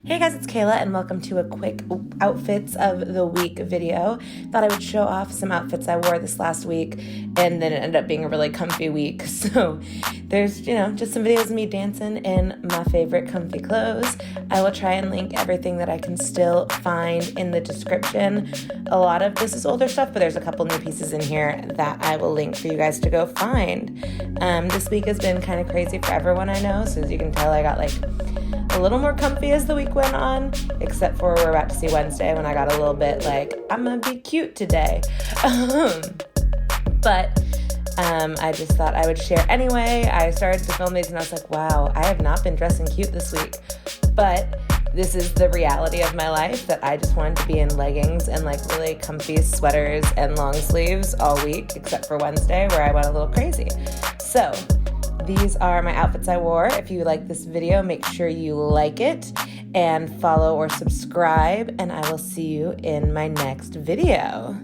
Hey guys, it's Kayla and welcome to a quick outfits of the week video. Thought I would show off some outfits I wore this last week and then it ended up being a really comfy week. So there's, just some videos of me dancing in my favorite comfy clothes. I will try and link everything that I can still find in the description. A lot of this is older stuff, but there's a couple new pieces in here that I will link for you guys to go find. This week has been kind of crazy for everyone I know, so as you can tell I got a little more comfy as the week went on, except for we're about to see Wednesday when I got a little bit I'm gonna be cute today. But I just thought I would share anyway. I started to film these and I was like, wow, I have not been dressing cute this week. But this is the reality of my life, that I just wanted to be in leggings and really comfy sweaters and long sleeves all week, except for Wednesday where I went a little crazy. So these are my outfits I wore. If you like this video, make sure you like it and follow or subscribe, and I will see you in my next video.